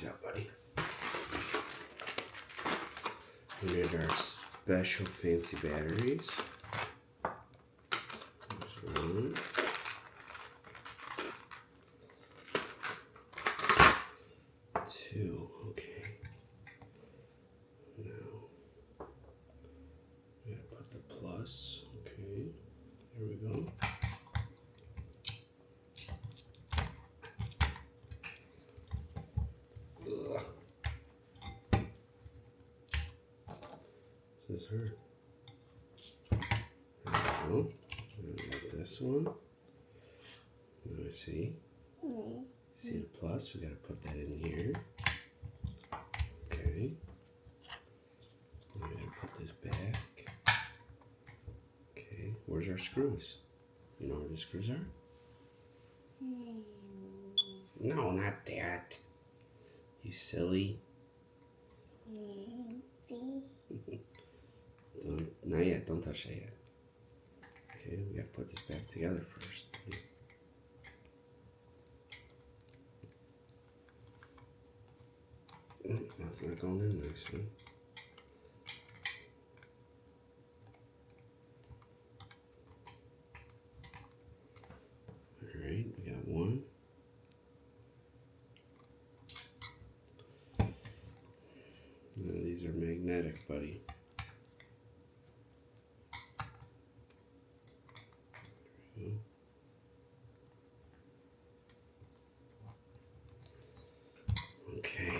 batteries out, buddy. We need our special fancy batteries. There's one. Two, okay. Now, we gotta put the plus, okay. Here we go. Ugh. Does this hurt? There we go. And like this one. Now I see. See the plus? We gotta put that in here. Okay. We gotta put this back. Okay. Where's our screws? You know where the screws are? No, not that. You silly. Not yet. Don't touch that yet. Okay, we gotta put this back together first. That's not going in nicely. Alright, we got one. Now these are magnetic, buddy. Okay.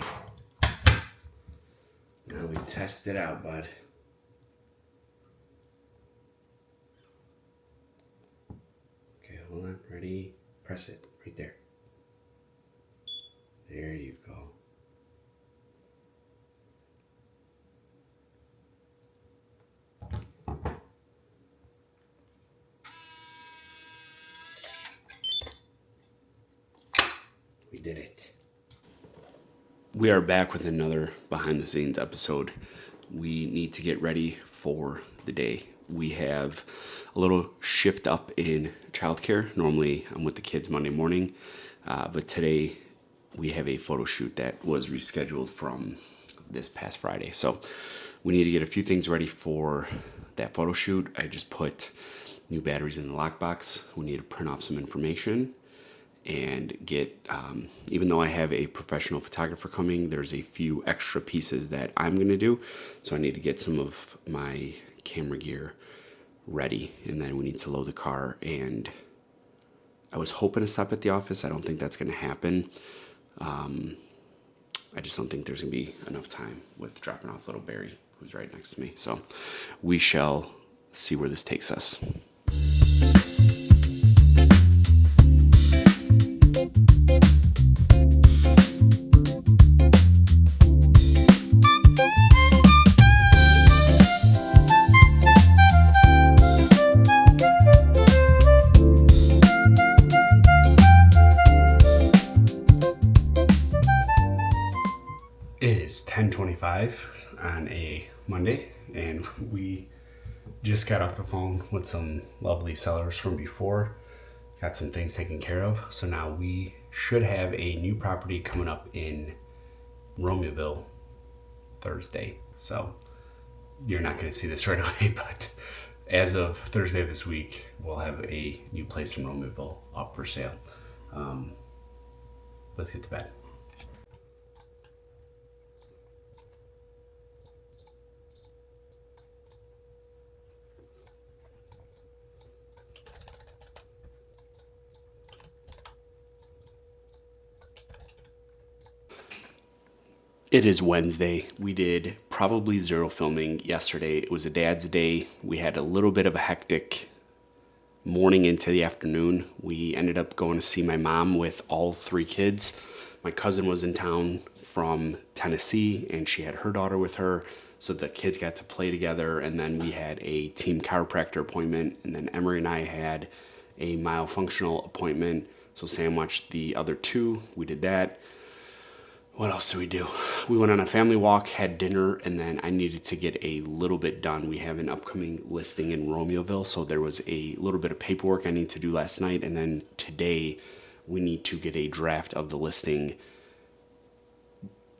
Now we test it out, bud. Okay, hold on. Ready? Press it right there. There you go. We did it. We are back with another behind the scenes episode. We need to get ready for the day. We have a little shift up in childcare. Normally I'm with the kids Monday morning, but today we have a photo shoot that was rescheduled from this past Friday. So we need to get a few things ready for that photo shoot. I just put new batteries in the lockbox. We need to print off some information and get, even though I have a professional photographer coming, there's a few extra pieces that I'm gonna do. So I need to get some of my camera gear ready, and then we need to load the car. And I was hoping to stop at the office. I don't think that's gonna happen. I just don't think there's gonna be enough time with dropping off little Barry, who's right next to me. So we shall see where this takes us. It is 10:25 on a Monday, and we just got off the phone with some lovely sellers from before. Got some things taken care of. So now we should have a new property coming up in Romeoville Thursday. So you're not going to see this right away, but as of Thursday this week, we'll have a new place in Romeoville up for sale. Let's get to bed. It is Wednesday. We did probably zero filming yesterday. It was a dad's day. We had a little bit of a hectic morning into the afternoon. We ended up going to see my mom with all three kids. My cousin was in town from Tennessee, and she had her daughter with her. So the kids got to play together, and then we had a team chiropractor appointment, and then Emery and I had a myofunctional appointment. So Sam watched the other two. We did that. What else did we do? We went on a family walk, had dinner, and then I needed to get a little bit done. We have an upcoming listing in Romeoville, so there was a little bit of paperwork I need to do last night, and then today we need to get a draft of the listing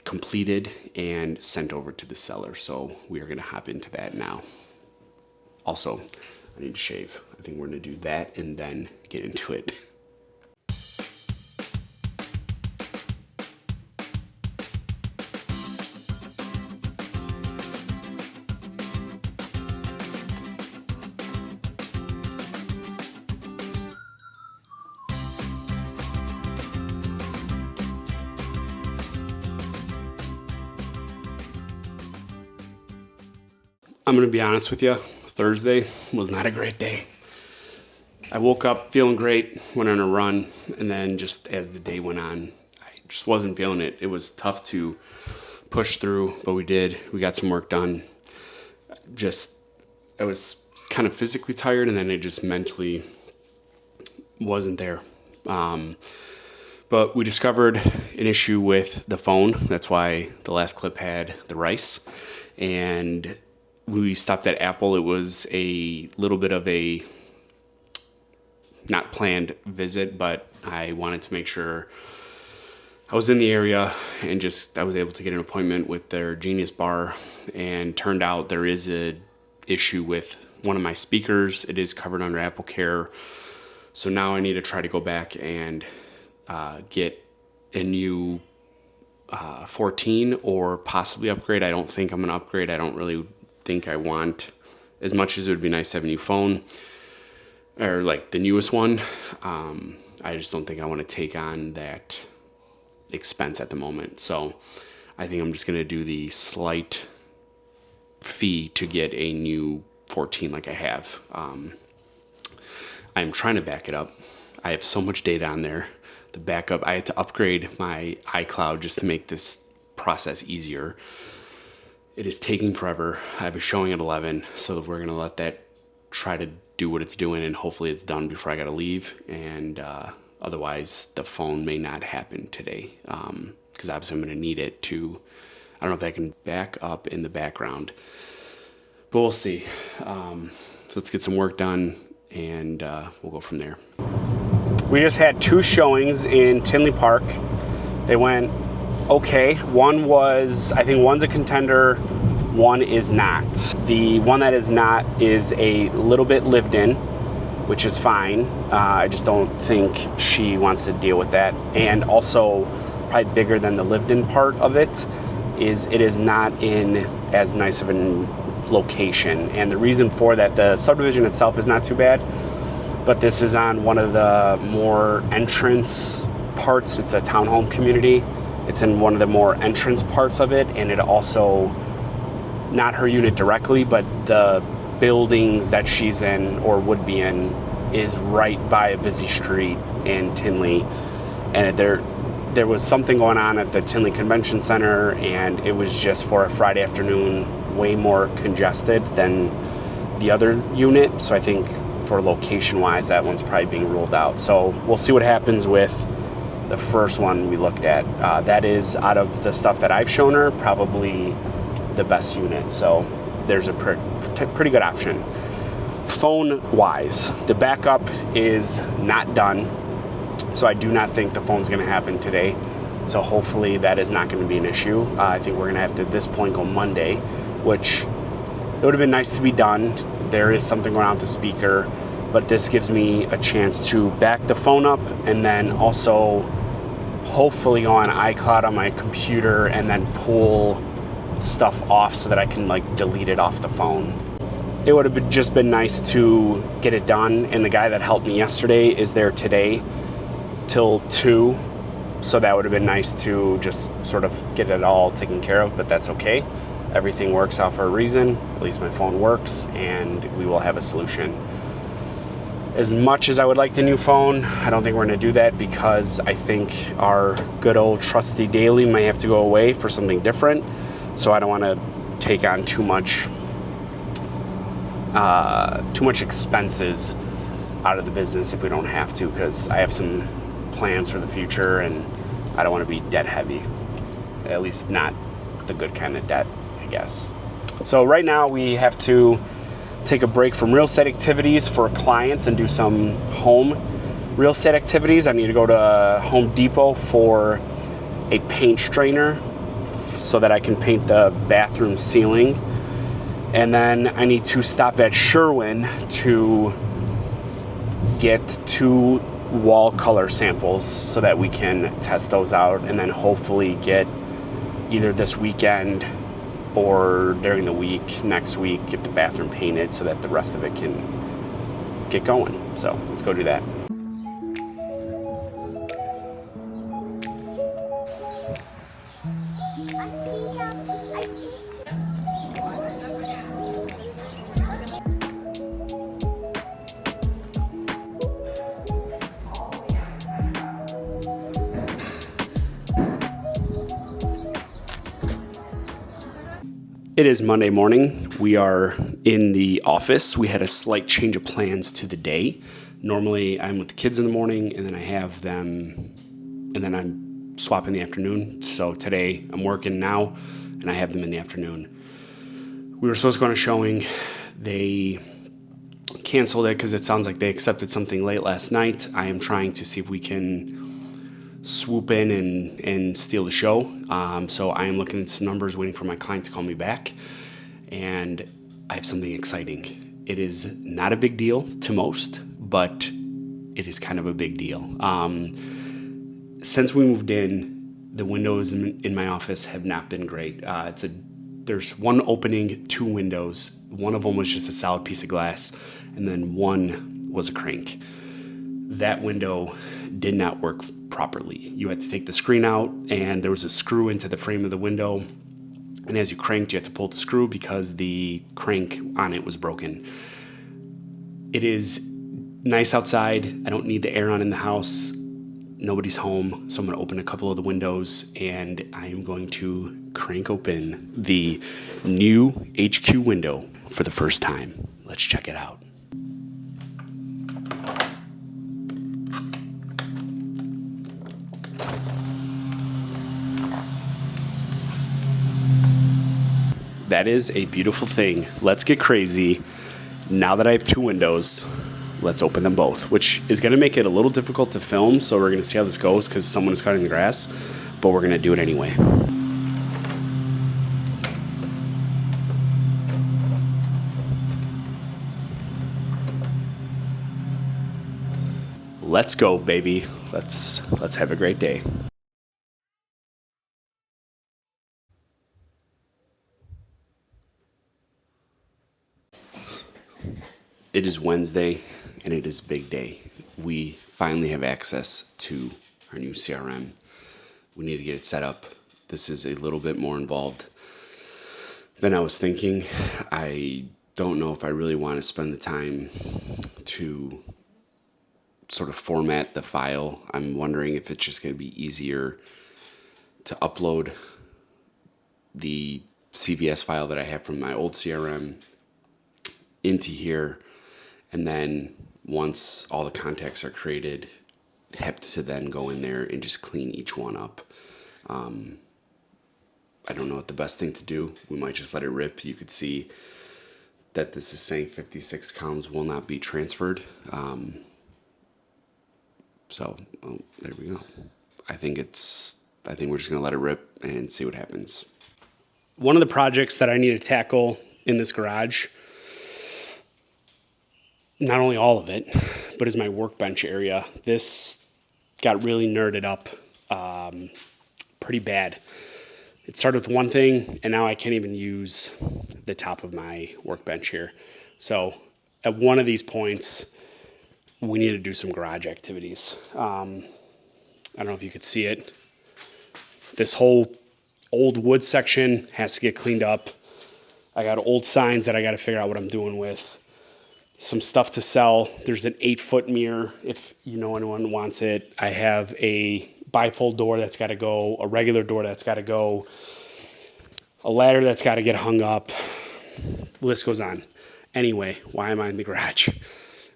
completed and sent over to the seller. So we are gonna hop into that now. Also, I need to shave. I think we're gonna do that and then get into it. I'm gonna be honest with you, Thursday was not a great day. I woke up feeling great, went on a run, and then just as the day went on, I just wasn't feeling it. It was tough to push through, but we did. We got some work done. I was kind of physically tired, and then it just mentally wasn't there. But we discovered an issue with the phone. That's why the last clip had the rice. And we stopped at Apple. It was a little bit of a not planned visit, but I wanted to make sure I was in the area and I was able to get an appointment with their Genius Bar, and turned out there is a issue with one of my speakers. It is covered under Apple Care. So now I need to try to go back and get a new 14 or possibly upgrade. I don't think I'm going to upgrade. I don't really think I want, as much as it would be nice to have a new phone or like the newest one. I just don't think I want to take on that expense at the moment. So I think I'm just going to do the slight fee to get a new 14 like I have. I'm trying to back it up. I have so much data on there. The backup, I had to upgrade my iCloud just to make this process easier. It is taking forever. I have a showing at 11, so that we're gonna let that try to do what it's doing, and hopefully it's done before I gotta leave. And otherwise, the phone may not happen today, because obviously I'm gonna need it to, I don't know if I can back up in the background, but we'll see. So let's get some work done, and we'll go from there. We just had 2 showings in Tinley Park. They went okay. One was, I think one's a contender, one is not. The one that is not is a little bit lived in, which is fine. I just don't think she wants to deal with that. And also, probably bigger than the lived in part of it is not in as nice of a location. And the reason for that, the subdivision itself is not too bad, but this is on one of the more entrance parts. It's a townhome community. It's in one of the more entrance parts of it, and it also, not her unit directly, but the buildings that she's in or would be in is right by a busy street in Tinley. And there was something going on at the Tinley Convention Center, and it was just, for a Friday afternoon, way more congested than the other unit. So I think for location-wise, that one's probably being ruled out. So we'll see what happens with the first one we looked at. That is, out of the stuff that I've shown her, probably the best unit. So there's a pretty good option. Phone-wise, the backup is not done. So I do not think the phone's going to happen today. So hopefully that is not going to be an issue. I think we're going to have to, at this point, go Monday, which it would have been nice to be done. There is something going on with the speaker, but this gives me a chance to back the phone up and then also hopefully go on iCloud on my computer and then pull stuff off so that I can like delete it off the phone. It would have just been nice to get it done, and the guy that helped me yesterday is there today till 2, so that would have been nice to just sort of get it all taken care of, but that's okay. Everything works out for a reason. At least my phone works, and we will have a solution. As much as I would like the new phone, I don't think we're going to do that, because I think our good old trusty daily may have to go away for something different. So I don't want to take on too much expenses out of the business if we don't have to, because I have some plans for the future and I don't want to be debt heavy. At least not the good kind of debt, I guess. So right now we have to take a break from real estate activities for clients and do some home real estate activities. I need to go to Home Depot for a paint strainer so that I can paint the bathroom ceiling. And then I need to stop at Sherwin to get 2 wall color samples so that we can test those out, and then hopefully get either this weekend or during the week, next week, get the bathroom painted so that the rest of it can get going. So let's go do that. It is Monday morning. We are in the office. We had a slight change of plans to the day. Normally I'm with the kids in the morning, and then I have them, and then I'm swapping in the afternoon. So today I'm working now and I have them in the afternoon. We were supposed to go on a showing. They canceled it because it sounds like they accepted something late last night. I am trying to see if we can swoop in and steal the show. So I am looking at some numbers, waiting for my client to call me back. And I have something exciting. It is not a big deal to most, but it is kind of a big deal. Since we moved in, the windows in my office have not been great. There's one opening, 2 windows. One of them was just a solid piece of glass, and then one was a crank. That window did not work properly. You had to take the screen out, and there was a screw into the frame of the window. And as you cranked, you had to pull the screw because the crank on it was broken. It is nice outside. I don't need the air on in the house. Nobody's home. So I'm going to open a couple of the windows, and I am going to crank open the new HQ window for the first time. Let's check it out. That is a beautiful thing. Let's get crazy. Now that I have 2 windows, let's open them both, which is going to make it a little difficult to film. So we're going to see how this goes because someone is cutting the grass, but we're going to do it anyway. Let's go, baby. Let's have a great day. It is Wednesday, and it is a big day. We finally have access to our new CRM. We need to get it set up. This is a little bit more involved than I was thinking. I don't know if I really want to spend the time to sort of format the file. I'm wondering if it's just going to be easier to upload the CVS file that I have from my old CRM into here. And then once all the contacts are created, have to then go in there and just clean each one up. I don't know what the best thing to do. We might just let it rip. You could see that this is saying 56 columns will not be transferred. So there we go. I think we're just gonna let it rip and see what happens. One of the projects that I need to tackle in this garage, not only all of it, but is my workbench area. This got really nerded up pretty bad. It started with one thing, and now I can't even use the top of my workbench here. So at one of these points, we need to do some garage activities. I don't know if you could see it. This whole old wood section has to get cleaned up. I got old signs that I got to figure out what I'm doing with. Some stuff to sell. There's an 8-foot mirror if you know anyone wants it. I have a bifold door that's got to go, a regular door that's got to go, a ladder that's got to get hung up. The list goes on. Anyway, why am I in the garage?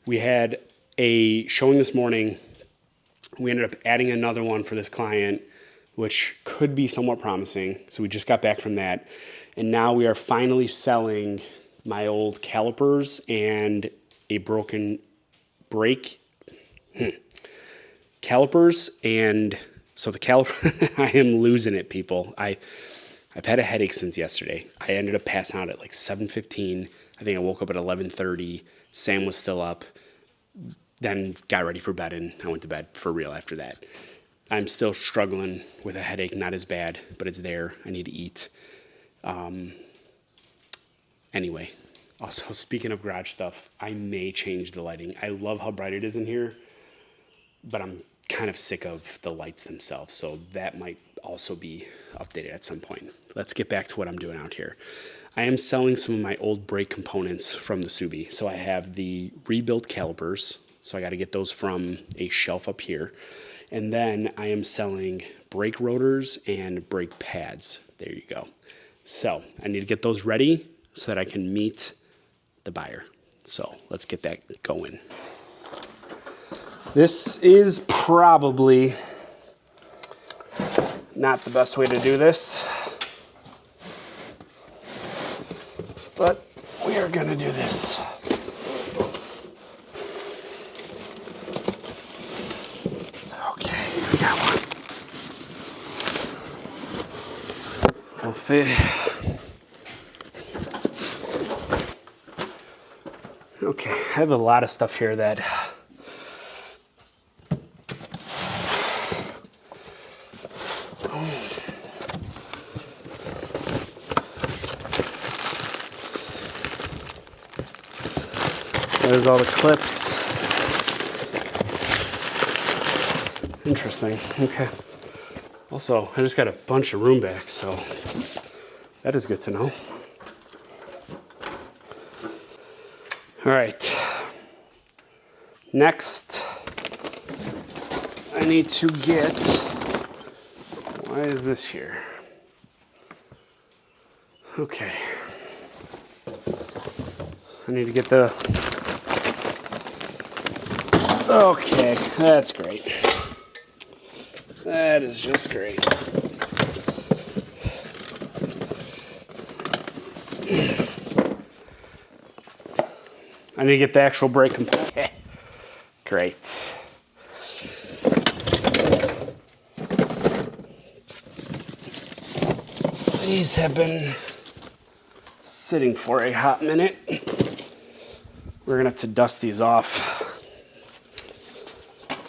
We had a showing this morning. We ended up adding another one for this client, which could be somewhat promising. So we just got back from that. And now we are finally selling my old calipers and a broken brake. Calipers, and so the caliper, I am losing it, people. I I've had a headache since yesterday. I ended up passing out at like 7:15. I think I woke up at 11:30. Sam was still up. Then got ready for bed, and I went to bed for real after that. I'm still struggling with a headache, not as bad, but it's there. I need to eat. Anyway, also speaking of garage stuff, I may change the lighting. I love how bright it is in here, but I'm kind of sick of the lights themselves, so that might also be updated at some point. Let's get back to what I'm doing out here. I am selling some of my old brake components from the Subi. So I have the rebuilt calipers, so I got to get those from a shelf up here. And then I am selling brake rotors and brake pads. There you go. So I need to get those ready so that I can meet the buyer. So let's get that going. This is probably not the best way to do this, but we are going to do this. Okay, we got one. We'll fit. Okay, I have a lot of stuff here that there's all the clips. Interesting. Okay. Also, I just got a bunch of room back, so that is good to know. All right. Next, I need to get, why is this here? Okay. I need to get the, okay, that's great. That is just great. I need to get the actual brake component. Great. These have been sitting for a hot minute. We're gonna have to dust these off.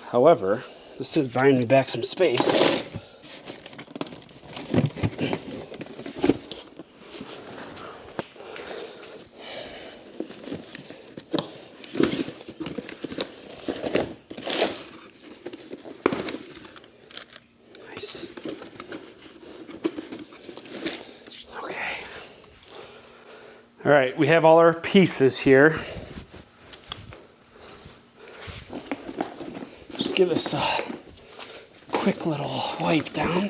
However, this is buying me back some space. Nice. Okay. All right, we have all our pieces here. Just give this a quick little wipe down.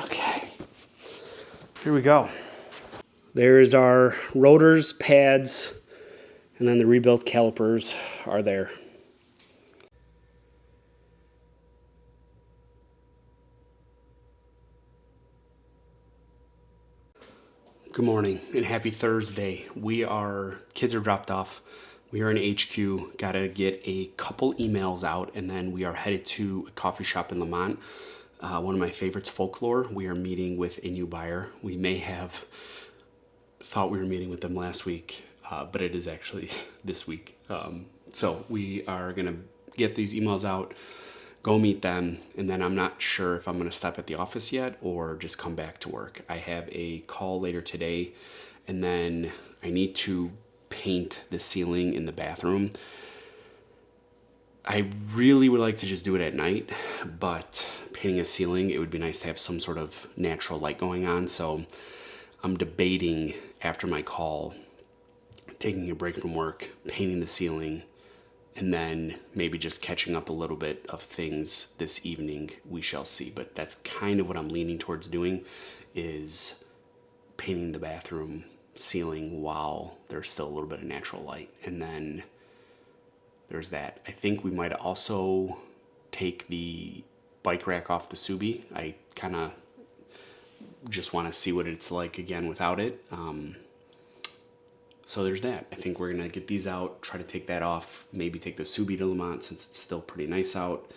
Okay, here we go. There is our rotors, pads, and then the rebuilt calipers are there. Good morning and happy Thursday. Kids are dropped off. We are in HQ, gotta get a couple emails out, and then we are headed to a coffee shop in Lemont. One of my favorites, Folklore. We are meeting with a new buyer. We may have thought we were meeting with them last week, but it is actually this week. So we are gonna get these emails out, go meet them, and then I'm not sure if I'm gonna stop at the office yet or just come back to work. I have a call later today, and then I need to paint the ceiling in the bathroom. I really would like to just do it at night, but painting a ceiling, it would be nice to have some sort of natural light going on. So I'm debating after my call, taking a break from work, painting the ceiling, and then maybe just catching up a little bit of things this evening. We shall see, but that's kind of what I'm leaning towards doing, is painting the bathroom ceiling while there's still a little bit of natural light. And then there's that. I think we might also take the bike rack off the Subi. I kind of just want to see what it's like again without it. So there's that. I think we're going to get these out, try to take that off, maybe take the Subi to Lemont since it's still pretty nice out.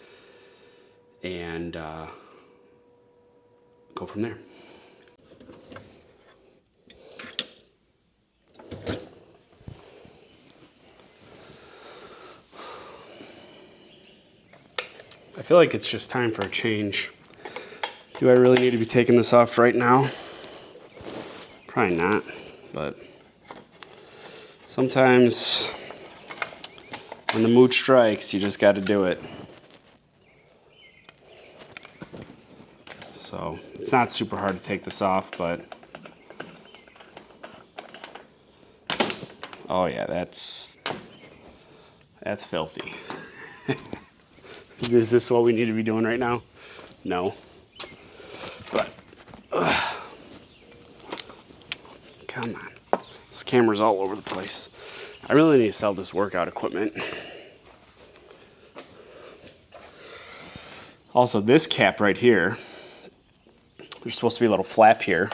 and go from there. I feel like it's just time for a change. Do I really need to be taking this off right now? Probably not, but sometimes when the mood strikes, you just got to do it. So it's not super hard to take this off, but oh yeah, that's filthy. Is this what we need to be doing right now? No. But come on, this camera's all over the place. I really need to sell this workout equipment. Also, this cap right here, there's supposed to be a little flap here,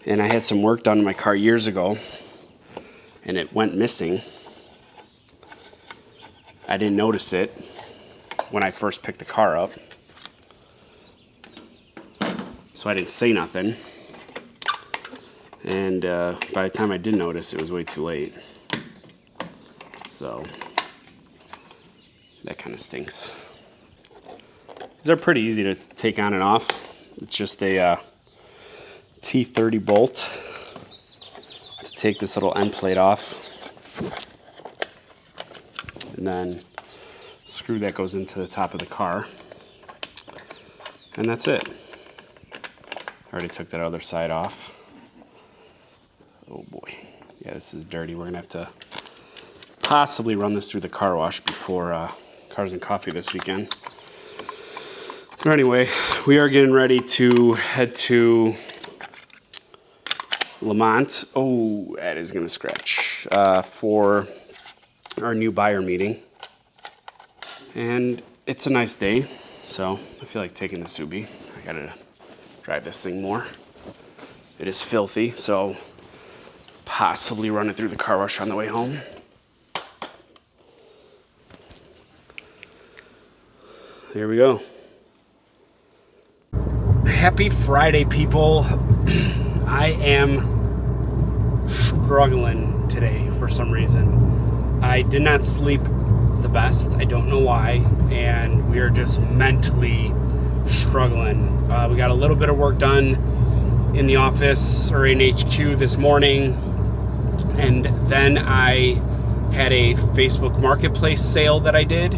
and I had some work done in my car years ago, and it went missing. I didn't notice it when I first picked the car up, so I didn't say nothing, and by the time I did notice, it was way too late. So that kind of stinks. These are pretty easy to take on and off. It's just a T30 bolt to take this little end plate off, and then screw that goes into the top of the car, and that's it. I already took that other side off. Oh boy, yeah, this is dirty. We're gonna have to possibly run this through the car wash before Cars and Coffee this weekend. But anyway, we are getting ready to head to Lamont. Oh, that is gonna scratch, for our new buyer meeting. And it's a nice day, so I feel like taking the Subi. I gotta drive this thing more. It is filthy, so possibly run it through the car wash on the way home. Here we go. Happy Friday, people. I am struggling today for some reason. I did not sleep the best. I don't know why, and we are just mentally struggling. We got a little bit of work done in the office or in HQ this morning, and then I had a Facebook Marketplace sale that I did,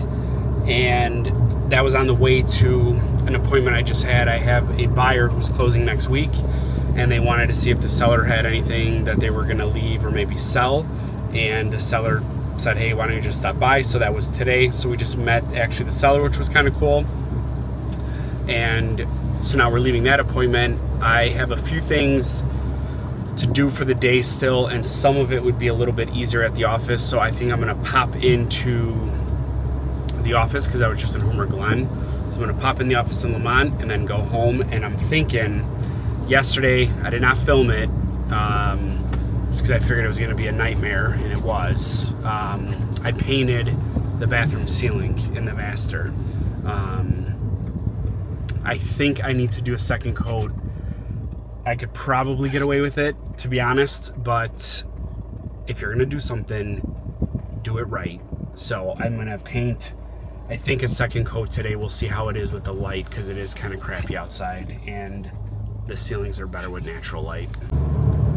and that was on the way to an appointment I just had. I have a buyer who's closing next week, and they wanted to see if the seller had anything that they were going to leave or maybe sell, and the seller said, hey, why don't you just stop by? So that was today. So we just met actually the seller, which was kind of cool. And so now we're leaving that appointment. I have a few things to do for the day still, and some of it would be a little bit easier at the office. So I think I'm gonna pop into the office because I was just in Homer Glen. So I'm gonna pop in the office in Lamont and then go home. And I'm thinking, yesterday I did not film it, just because I figured it was gonna be a nightmare, and it was. I painted the bathroom ceiling in the master. I think I need to do a second coat. I could probably get away with it, to be honest, but if you're gonna do something, do it right. So I'm gonna paint, I think, a second coat today. We'll see how it is with the light, because it is kind of crappy outside, and the ceilings are better with natural light.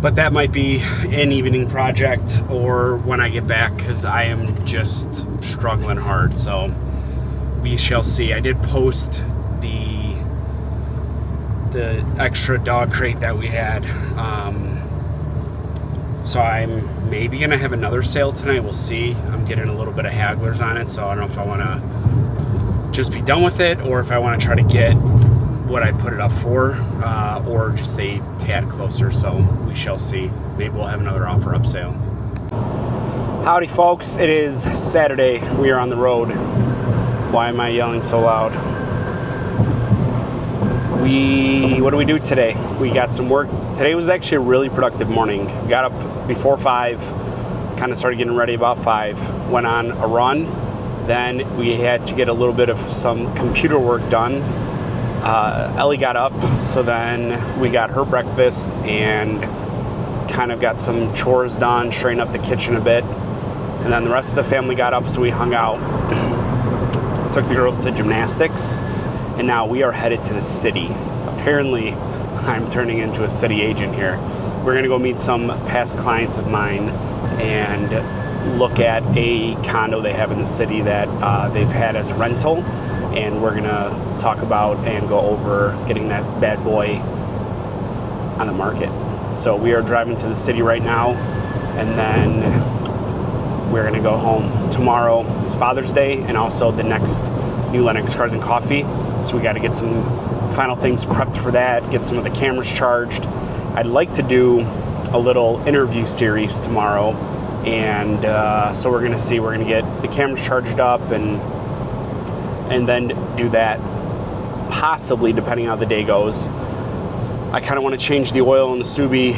But that might be an evening project or when I get back, because I am just struggling hard. So we shall see. I did post the extra dog crate that we had. So I'm maybe gonna have another sale tonight. We'll see. I'm getting a little bit of hagglers on it, so I don't know if I want to just be done with it, or if I want to try to get what I put it up for, or just a tad closer. So we shall see. Maybe we'll have another offer up sale. Howdy, folks. It is Saturday. We are on the road. Why am I yelling so loud? What do we do today? We got some work. Today was actually a really productive morning. Got up before 5, kind of started getting ready about 5, went on a run, Then we had to get a little bit of some computer work done. Ellie got up, so then we got her breakfast and kind of got some chores done, straightened up the kitchen a bit. And then the rest of the family got up, so we hung out, took the girls to gymnastics, and now we are headed to the city. Apparently, I'm turning into a city agent here. We're gonna go meet some past clients of mine and look at a condo they have in the city that they've had as a rental, and we're gonna talk about and go over getting that bad boy on the market. So we are driving to the city right now, and then we're gonna go home. Tomorrow is Father's Day, and also the next New Lennox Cars and Coffee. So we gotta get some final things prepped for that, get some of the cameras charged. I'd like to do a little interview series tomorrow, and so we're gonna get the cameras charged up and then do that, possibly, depending on how the day goes. I kind of want to change the oil in the Subi,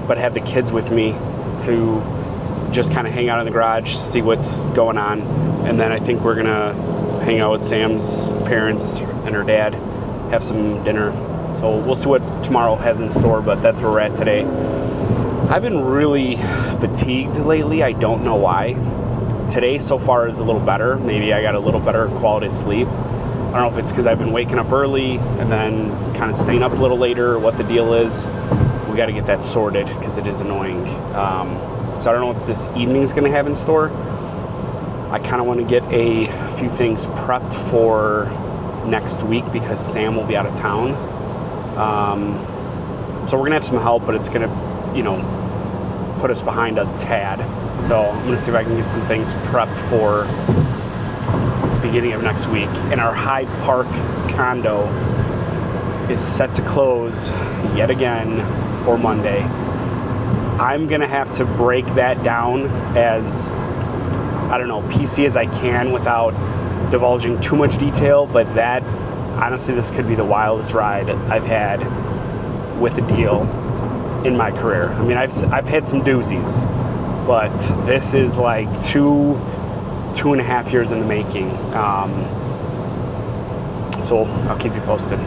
but have the kids with me to just kind of hang out in the garage, see what's going on. And then I think we're going to hang out with Sam's parents and her dad, have some dinner. So we'll see what tomorrow has in store, but that's where we're at today. I've been really fatigued lately. I don't know why. Today so far is a little better. Maybe I got a little better quality of sleep. I don't know if it's because I've been waking up early and then kind of staying up a little later, or what the deal is. We got to get that sorted because it is annoying. So I don't know what this evening is going to have in store. I kind of want to get a few things prepped for next week because Sam will be out of town. So we're going to have some help, but it's going to, put us behind a tad. So I'm going to see if I can get some things prepped for beginning of next week. And our Hyde Park condo is set to close yet again for Monday. I'm gonna have to break that down as, I don't know, PC as I can without divulging too much detail, but that, honestly, this could be the wildest ride I've had with a deal in my career. I mean, I've had some doozies, but this is like two and a half years in the making. So I'll keep you posted.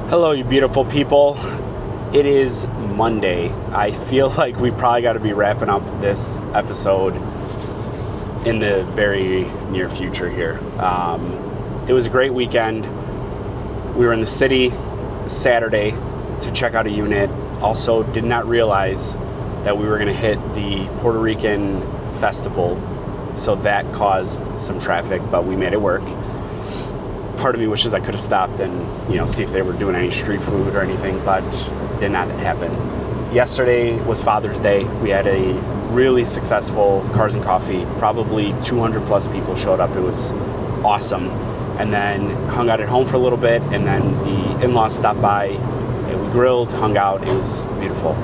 Hello, you beautiful people. It is Monday. I feel like we probably got to be wrapping up this episode in the very near future here. It was a great weekend. We were in the city Saturday to check out a unit. Also did not realize that we were going to hit the Puerto Rican festival, so that caused some traffic, but we made it work. Part of me wishes I could have stopped and see if they were doing any street food or anything, but did not happen. Yesterday was Father's Day. We had a really successful Cars and Coffee. Probably 200 plus people showed up. It was awesome. And then hung out at home for a little bit, and then the in-laws stopped by and we grilled, hung out. It was beautiful.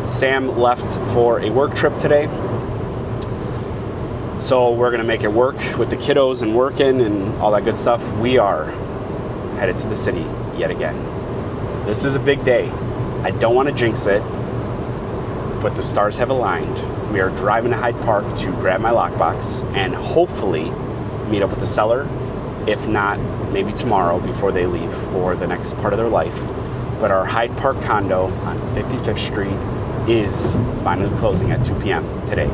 Sam left for a work trip today, so we're gonna make it work with the kiddos and working and all that good stuff. We are headed to the city yet again. This is a big day. I don't want to jinx it, but the stars have aligned. We are driving to Hyde Park to grab my lockbox and hopefully meet up with the seller. If not, maybe tomorrow before they leave for the next part of their life. But our Hyde Park condo on 55th Street is finally closing at 2 p.m. today.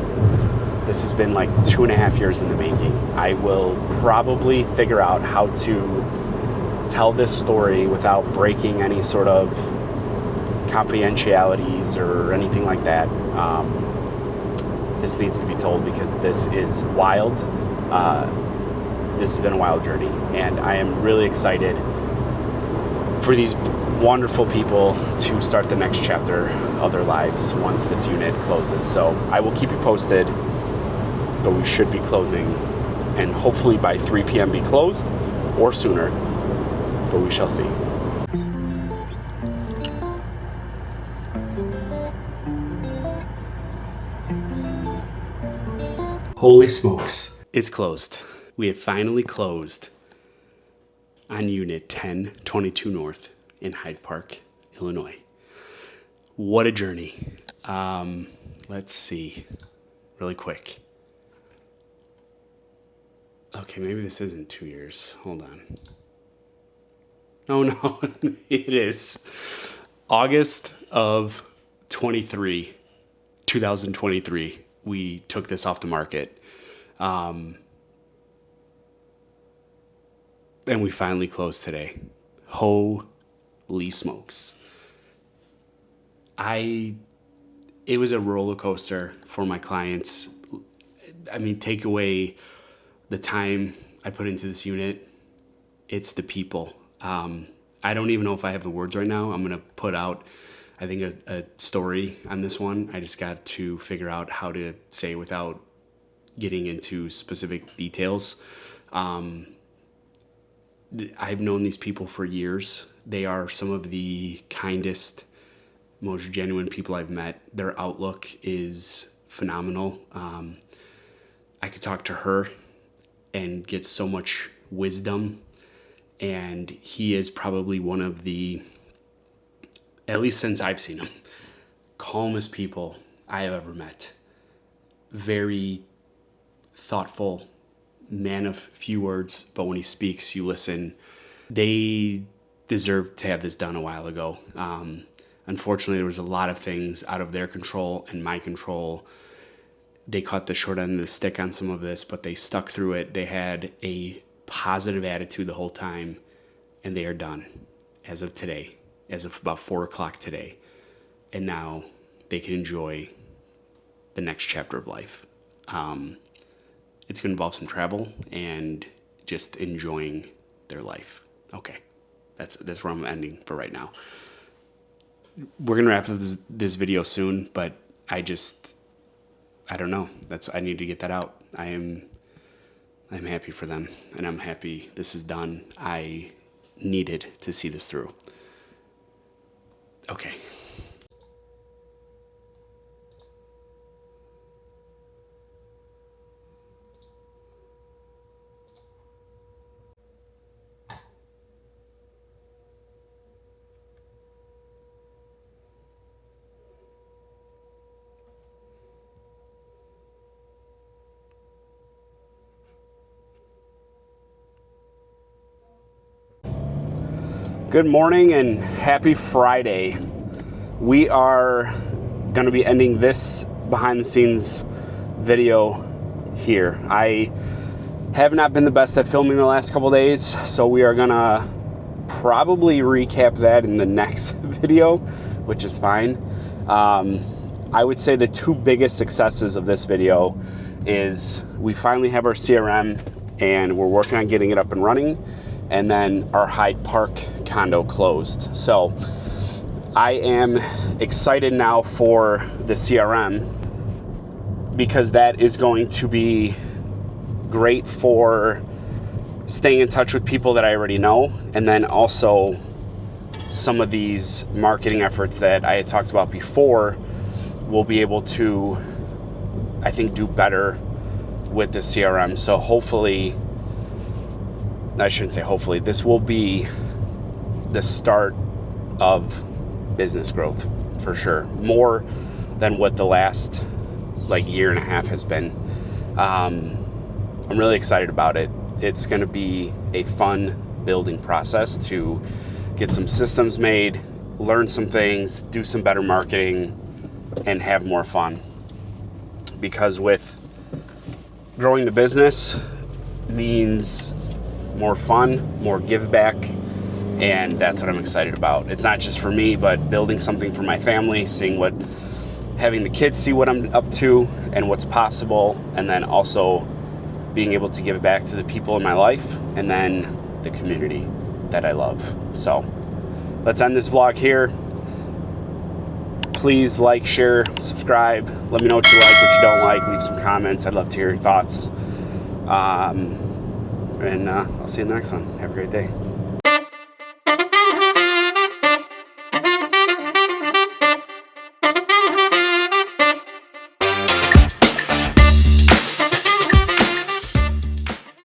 This has been like 2.5 years in the making. I will probably figure out how to tell this story without breaking any sort of confidentialities or anything like that. This needs to be told because this is wild. This has been a wild journey, and I am really excited for these wonderful people to start the next chapter of their lives once this unit closes. So I will keep you posted, but we should be closing, and hopefully by 3 p.m. be closed or sooner, but we shall see. Holy smokes. It's closed. We have finally closed on Unit 1022 North in Hyde Park, Illinois. What a journey. Let's see, really quick. Okay, maybe this isn't 2 years. Hold on. Oh no, it is. August of 2023, we took this off the market. And we finally closed today. Holy smokes. It was a roller coaster for my clients. I mean, take away the time I put into this unit, it's the people. I don't even know if I have the words right now. I'm going to put out, I think, a story on this one. I just got to figure out how to say without getting into specific details. I've known these people for years. They are some of the kindest, most genuine people I've met. Their outlook is phenomenal. I could talk to her and get so much wisdom. And he is probably one of the, at least since I've seen him, calmest people I have ever met. Very thoughtful, man of few words, but when he speaks, you listen. They deserved to have this done a while ago. Unfortunately, there was a lot of things out of their control and my control. They caught the short end of the stick on some of this, but they stuck through it. They had a positive attitude the whole time, and they are done as of today, as of about 4 o'clock today. And now they can enjoy the next chapter of life. It's going to involve some travel and just enjoying their life. Okay, that's where I'm ending for right now. We're going to wrap up this video soon, but I don't know. I need to get that out. I'm happy for them, and I'm happy this is done. I needed to see this through. Okay. Good morning and happy Friday. We are going to be ending this behind the scenes video here. I have not been the best at filming the last couple days, so we are going to probably recap that in the next video, which is fine. I would say the two biggest successes of this video is we finally have our CRM and we're working on getting it up and running, and then our Hyde Park condo closed. So I am excited now for the CRM because that is going to be great for staying in touch with people that I already know, and then also some of these marketing efforts that I had talked about before will be able to, I think, do better with the CRM. So hopefully, I shouldn't say hopefully, this will be the start of business growth for sure, more than what the last year and a half has been. I'm really excited about it. It's going to be a fun building process to get some systems made, learn some things, do some better marketing, and have more fun. Because with growing the business means more fun, more give back, and that's what I'm excited about. It's not just for me, but building something for my family, having the kids see what I'm up to and what's possible, and then also being able to give back to the people in my life and then the community that I love. So let's end this vlog here. Please like, share, subscribe. Let me know what you like, what you don't like. Leave some comments. I'd love to hear your thoughts. And I'll see you in the next one. Have a great day.